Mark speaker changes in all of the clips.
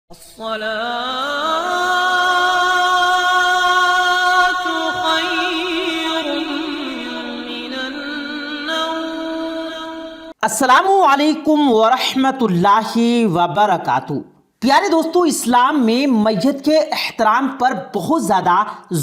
Speaker 1: الصلاة خير من النوم۔
Speaker 2: السلام علیکم ورحمۃ اللہ وبرکاتہ۔ پیارے دوستو، اسلام میں میت کے احترام پر بہت زیادہ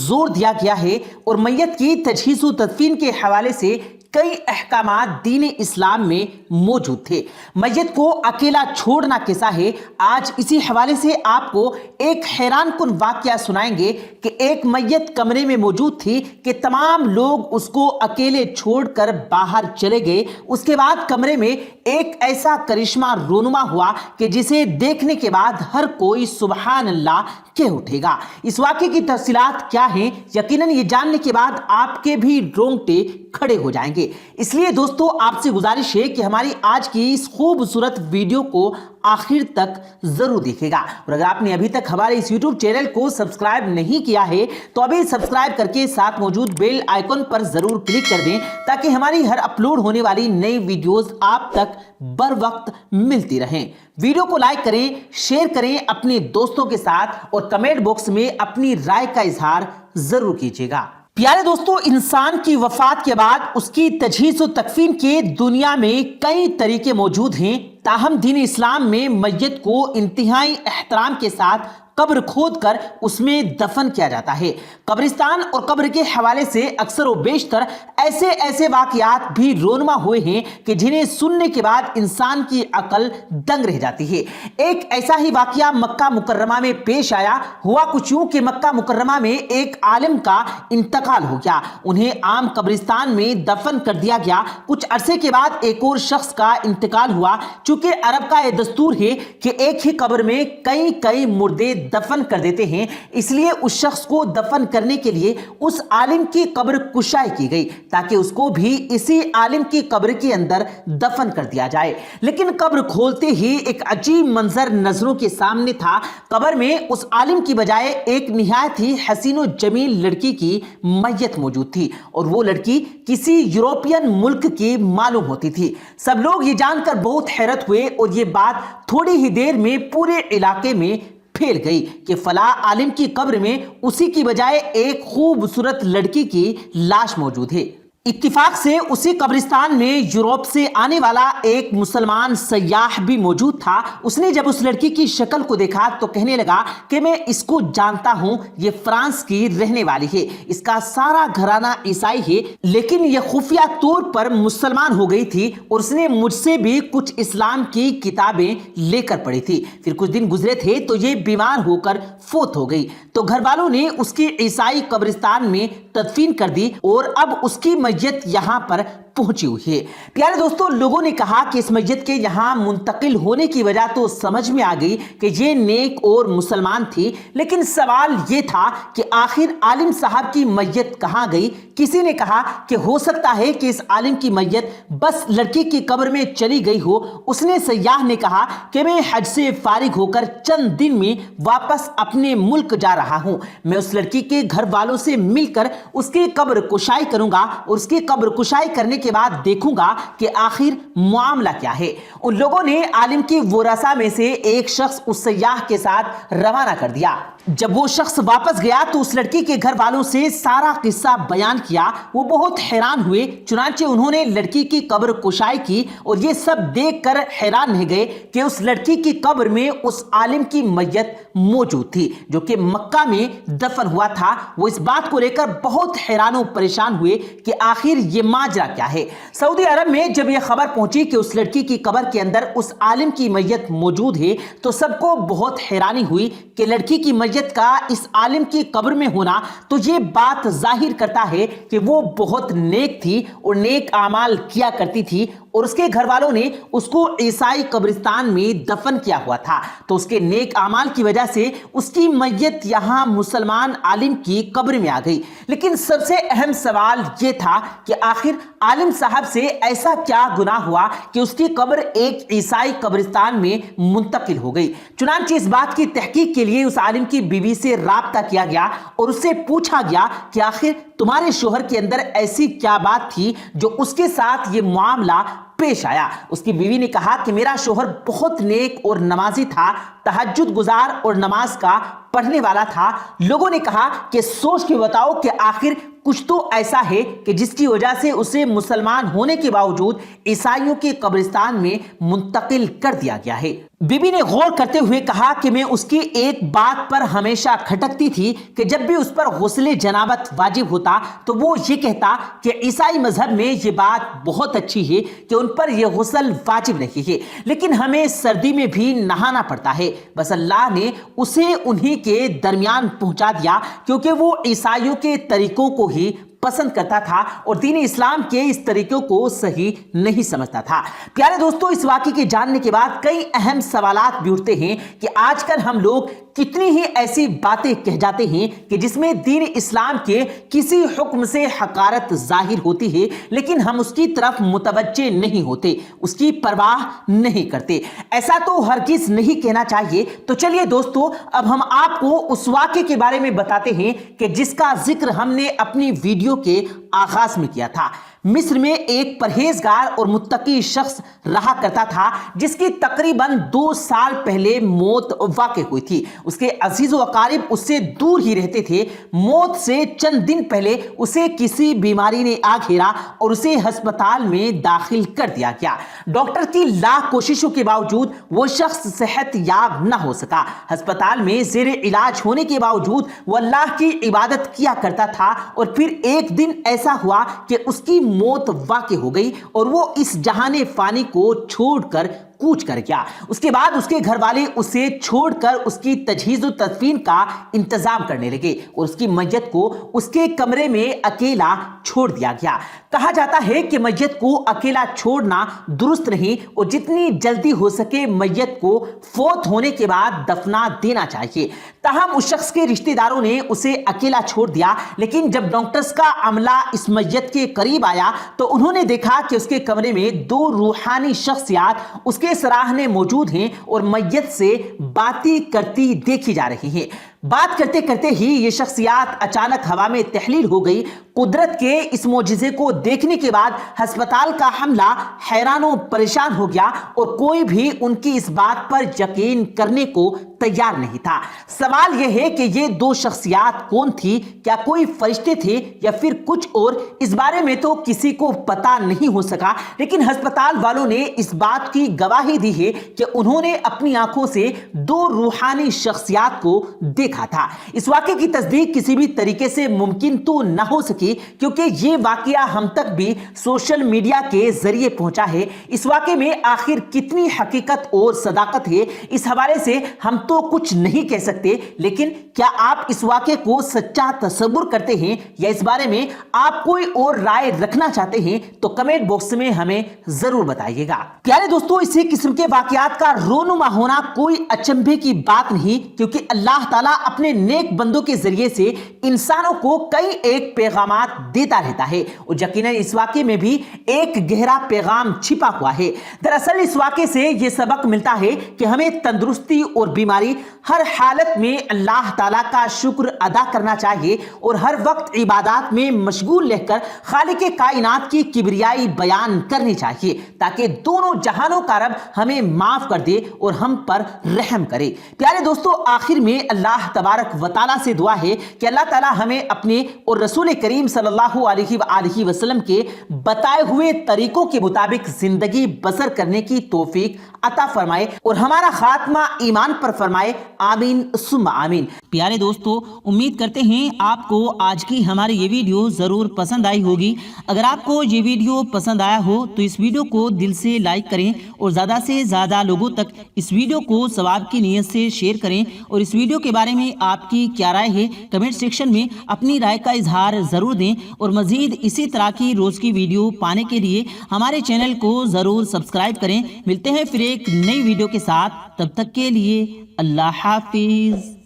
Speaker 2: زور دیا گیا ہے اور میت کی تجہیز و تدفین کے حوالے سے کئی احکامات دین اسلام میں موجود تھے۔ میت کو اکیلا چھوڑنا کیسا ہے، آج اسی حوالے سے آپ کو ایک حیران کن واقعہ سنائیں گے کہ ایک میت کمرے میں موجود تھی کہ تمام لوگ اس کو اکیلے چھوڑ کر باہر چلے گئے۔ اس کے بعد کمرے میں ایک ایسا کرشمہ رونما ہوا کہ جسے دیکھنے کے بعد ہر کوئی سبحان اللہ کہہ اٹھے گا۔ اس واقعے کی تفصیلات کیا ہیں، یقیناً یہ جاننے کے بعد آپ کے بھی رونگٹے کھڑے ہو جائیں گے۔ اس لیے دوستو، آپ سے گزارش ہے کہ ہماری آج کی اس خوبصورت ویڈیو کو آخر تک ضرور دیکھے گا، اور اگر آپ نے ابھی تک ہمارے اس یوٹیوب چینل کو سبسکرائب نہیں کیا ہے تو ابھی سبسکرائب کر کے ساتھ موجود بیل آئیکن پر ضرور کلک کر دیں تاکہ ہماری ہر اپلوڈ ہونے والی نئی ویڈیوز آپ تک بر وقت ملتی رہیں۔ ویڈیو کو لائک کریں، شیئر کریں اپنے دوستوں کے ساتھ، اور کمنٹ باکس میں اپنی رائے کا اظہار ضرور کیجیے گا۔ پیارے دوستو، انسان کی وفات کے بعد اس کی تجہیز و تکفین کے دنیا میں کئی طریقے موجود ہیں، تاہم دین اسلام میں میت کو انتہائی احترام کے ساتھ قبر کھود کر اس میں دفن کیا جاتا ہے۔ قبرستان اور قبر کے حوالے سے اکثر و بیشتر ایسے واقعات بھی رونما ہوئے ہیں کہ جنہیں سننے کے بعد انسان کی عقل دنگ رہ جاتی ہے۔ ایک ایسا ہی واقعہ مکہ مکرمہ میں پیش آیا۔ ہوا کچھ یوں کہ مکہ مکرمہ میں ایک عالم کا انتقال ہو گیا، انہیں عام قبرستان میں دفن کر دیا گیا۔ کچھ عرصے کے بعد ایک اور شخص کا انتقال ہوا۔ چونکہ عرب کا یہ دستور ہے کہ ایک ہی قبر میں کئی مردے دفن کر دیتے ہیں، اس لیے اس شخص کو دفن کرنے کے لیے اس عالم کی قبر کشائی کی گئی تاکہ اس کو بھی اسی عالم کی قبر کے اندر دفن کر دیا جائے۔ لیکن قبر کھولتے ہی ایک عجیب منظر نظروں کے سامنے تھا۔ قبر میں اس عالم کی بجائے ایک نہایت ہی حسین و جمیل لڑکی کی میت موجود تھی، اور وہ لڑکی کسی یورپین ملک کی معلوم ہوتی تھی۔ سب لوگ یہ جان کر بہت حیرت ہوئے، اور یہ بات تھوڑی ہی دیر میں پورے علاقے میں پھیل گئی کہ فلاں عالم کی قبر میں اسی کی بجائے ایک خوبصورت لڑکی کی لاش موجود ہے۔ اتفاق سے اسی قبرستان میں یورپ سے آنے والا ایک مسلمان سیاح بھی موجود تھا۔ اس نے جب اس لڑکی کی شکل کو دیکھا تو کہنے لگا کہ میں اس کو جانتا ہوں، یہ فرانس کی رہنے والی ہے، اس کا سارا گھرانہ عیسائی ہے، لیکن یہ خفیہ طور پر مسلمان ہو گئی تھی، اور اس نے مجھ سے بھی کچھ اسلام کی کتابیں لے کر پڑھی تھی۔ پھر کچھ دن گزرے تھے تو یہ بیمار ہو کر فوت ہو گئی، تو گھر والوں نے اس کی عیسائی قبرستان میں تدفین کر دی، اور اب اس کی میت یہاں پر پہنچی ہوئی ہے۔ پیارے دوستو، لوگوں نے کہا کہ اس میت کے یہاں منتقل ہونے کی وجہ تو سمجھ میں آ گئی کہ یہ نیک اور مسلمان تھی، لیکن سوال یہ تھا کہ آخر عالم صاحب کی میت کہاں گئی؟ کسی نے کہا کہ ہو سکتا ہے کہ اس عالم کی میت بس لڑکی کی قبر میں چلی گئی ہو۔ اس نے سیاح نے کہا کہ میں حج سے فارغ ہو کر چند دن میں واپس اپنے ملک جا رہا ہوں، میں اس لڑکی کے گھر والوں سے مل کر اس کی قبر کشائی کروں گا، اور اس کی قبر کشائی کرنے کے بعد دیکھوں گا کہ آخر معاملہ کیا ہے۔ ان لوگوں نے عالم کی ورثہ میں سے ایک شخص اس سیاح کے ساتھ روانہ کر دیا۔ جب وہ شخص واپس گیا تو اس لڑکی کے گھر والوں سے سارا قصہ بیان کیا۔ وہ بہت حیران ہوئے، چنانچہ انہوں نے لڑکی کی قبر کشائی کی، اور یہ سب دیکھ کر حیران رہ گئے کہ اس لڑکی کی قبر میں اس عالم کی میت موجود تھی جو کہ مکہ میں دفن ہوا تھا۔ وہ اس بات کو لے کر بہت حیران و پریشان ہوئے کہ آخر یہ ماجرا کیا ہے۔ سعودی عرب میں جب یہ خبر پہنچی کہ اس لڑکی کی قبر کے اندر اس عالم کی میت موجود ہے تو سب کو بہت حیرانی ہوئی کہ لڑکی کی میت کا اس عالم کی قبر میں ہونا تو یہ بات ظاہر کرتا ہے کہ وہ بہت نیک تھی اور نیک اعمال کیا کرتی تھی، اور اس کے گھر والوں نے اس کو عیسائی قبرستان میں دفن کیا ہوا تھا، تو اس کے نیک اعمال کی وجہ سے اس کی میت یہاں مسلمان عالم کی قبر میں آ گئی۔ لیکن سب سے اہم سوال یہ تھا کہ آخر عالم صاحب سے ایسا کیا گناہ ہوا کہ اس کی قبر ایک عیسائی قبرستان میں منتقل ہو گئی۔ چنانچہ اس بات کی تحقیق کے لیے اس عالم کی بیوی سے رابطہ کیا گیا اور اس سے پوچھا گیا کہ آخر تمہارے شوہر کے اندر ایسی کیا بات تھی جو اس کے ساتھ یہ معاملہ پیش آیا؟ اس کی بیوی نے کہا کہ میرا شوہر بہت نیک اور نمازی تھا، تہجد گزار اور نماز کا پڑھنے والا تھا۔ لوگوں نے کہا کہ سوچ کے بتاؤ کہ آخر کچھ تو ایسا ہے کہ جس کی وجہ سے اسے مسلمان ہونے کے باوجود عیسائیوں کے قبرستان میں منتقل کر دیا گیا ہے۔ بی بی نے غور کرتے ہوئے کہا کہ میں اس کی ایک بات پر ہمیشہ کھٹکتی تھی کہ جب بھی اس پر غسل جنابت واجب ہوتا تو وہ یہ کہتا کہ عیسائی مذہب میں یہ بات بہت اچھی ہے کہ ان پر یہ غسل واجب نہیں ہے، لیکن ہمیں سردی میں بھی نہانا پڑتا ہے۔ بس اللہ نے اسے انہی کے درمیان پہنچا دیا کیونکہ وہ عیسائیوں کے طریقوں کو ہی پسند کرتا تھا اور دین اسلام کے اس طریقوں کو صحیح نہیں سمجھتا تھا۔ پیارے دوستو، اس واقعے کے جاننے کے بعد کئی اہم سوالات بھی اٹھتے ہیں کہ آج کل ہم لوگ کتنی ہی ایسی باتیں کہہ جاتے ہیں کہ جس میں دین اسلام کے کسی حکم سے حقارت ظاہر ہوتی ہے، لیکن ہم اس کی طرف متوجہ نہیں ہوتے، اس کی پرواہ نہیں کرتے۔ ایسا تو ہرگز نہیں کہنا چاہیے۔ تو چلیے دوستو، اب ہم آپ کو اس واقعے کے بارے میں بتاتے ہیں کہ جس کا ذکر ہم نے اپنی ویڈیو کے آغاز میں کیا تھا۔ مصر میں ایک پرہیزگار اور متقی شخص رہا کرتا تھا جس کی تقریباً 2 سال پہلے موت واقع ہوئی تھی۔ اس کے عزیز و اقارب اس سے دور ہی رہتے تھے۔ موت سے چند دن پہلے اسے کسی بیماری نے آ گھیرا اور اسے ہسپتال میں داخل کر دیا گیا۔ ڈاکٹر کی لاکھ کوششوں کے باوجود وہ شخص صحت یاب نہ ہو سکا۔ ہسپتال میں زیر علاج ہونے کے باوجود وہ اللہ کی عبادت کیا کرتا تھا، اور پھر ایک دن ایسا ہوا کہ اس کی موت واقع ہو گئی اور وہ اس جہان فانی کو چھوڑ کر کوچ کر گیا۔ اس کے بعد اس کے گھر والے اسے چھوڑ کر اس کی تجہیز و تدفین کا انتظام کرنے لگے اور اس کی میت کو اس کے کمرے میں اکیلا چھوڑ دیا گیا۔ کہا جاتا ہے کہ میت کو اکیلا چھوڑنا درست نہیں اور جتنی جلدی ہو سکے میت کو فوت ہونے کے بعد دفنا دینا چاہیے۔ تاہم اس شخص کے رشتہ داروں نے اسے اکیلا چھوڑ دیا، لیکن جب ڈاکٹرز کا عملہ اس میت کے قریب آیا تو انہوں نے دیکھا کہ اس کے کمرے میں 2 روحانی شخصیات اس کے سراہنے موجود ہیں اور میت سے باتیں کرتی دیکھی جا رہی ہیں۔ بات کرتے کرتے ہی یہ شخصیات اچانک ہوا میں تحلیل ہو گئی۔ قدرت کے اس معجزے کو دیکھنے کے بعد ہسپتال کا عملہ حیران و پریشان ہو گیا اور کوئی بھی ان کی اس بات پر یقین کرنے کو تیار نہیں تھا۔ سوال یہ ہے کہ یہ 2 شخصیات کون تھی؟ کیا کوئی فرشتے تھے یا پھر کچھ اور؟ اس بارے میں تو کسی کو پتا نہیں ہو سکا، لیکن ہسپتال والوں نے اس بات کی گواہی دی ہے کہ انہوں نے اپنی آنکھوں سے 2 روحانی شخصیات کو دیکھا تھا۔ اس واقعے کی تصدیق کسی بھی طریقے سے ممکن تو نہ ہو سکی کیونکہ یہ واقعہ ہم تک بھی سوشل میڈیا کے ذریعے پہنچا ہے۔ اس واقعے میں آخر کتنی حقیقت اور صداقت ہے، اس حوالے سے ہم تو کچھ نہیں کہہ سکتے، لیکن کیا آپ اس واقعے کو سچا تصور کرتے ہیں یا اس بارے میں آپ کوئی اور رائے رکھنا چاہتے ہیں تو کمنٹ باکس میں ہمیں ضرور بتائیے گا۔ پیارے دوستو، اسی قسم کے واقعات کا رونما ہونا کوئی اچنبھے کی بات نہیں، کیونکہ اللہ تعالیٰ اپنے نیک بندوں کے ذریعے سے انسانوں کو کئی ایک پیغامات دیتا رہتا ہے، اور یقیناً اس واقعے میں بھی ایک گہرا پیغام چھپا ہوا ہے۔ دراصل اس واقعے سے یہ سبق ملتا ہے کہ ہمیں تندرستی اور بیماری ہر حالت میں اللہ تعالیٰ کا شکر ادا کرنا چاہیے اور ہر وقت عبادات میں مشغول رہ کر خالق کائنات کی کبریائی بیان کرنی چاہیے تاکہ دونوں جہانوں کا رب ہمیں معاف کر دے اور ہم پر رحم کرے۔ پیارے دوستو، آخر میں اللہ تبارک و تعالیٰ سے دعا ہے کہ اللہ تعالیٰ ہمیں اپنے اور رسول کریم صلی اللہ علیہ وآلہ وسلم کے بتائے ہوئے طریقوں کے مطابق زندگی بسر کرنے کی توفیق عطا فرمائے اور ہمارا خاتمہ ایمان پر فرمائے، آمین ثم آمین۔ پیارے دوستو، امید کرتے ہیں آپ کو آج کی ہماری یہ ویڈیو ضرور پسند آئی ہوگی۔ اگر آپ کو یہ ویڈیو پسند آیا ہو تو اس ویڈیو کو دل سے لائک کریں اور زیادہ سے زیادہ لوگوں تک اس ویڈیو کو ثواب کی نیت سے شیئر کریں، اور اس ویڈیو کے بارے میں آپ کی کیا رائے ہے کمنٹ سیکشن میں اپنی رائے کا اظہار ضرور دیں، اور مزید اسی طرح کی روز کی ویڈیو پانے کے لیے ہمارے چینل کو ضرور سبسکرائب کریں۔ ملتے ہیں پھر ایک نئی ویڈیو کے ساتھ، تب تک کے لیے اللہ حافظ۔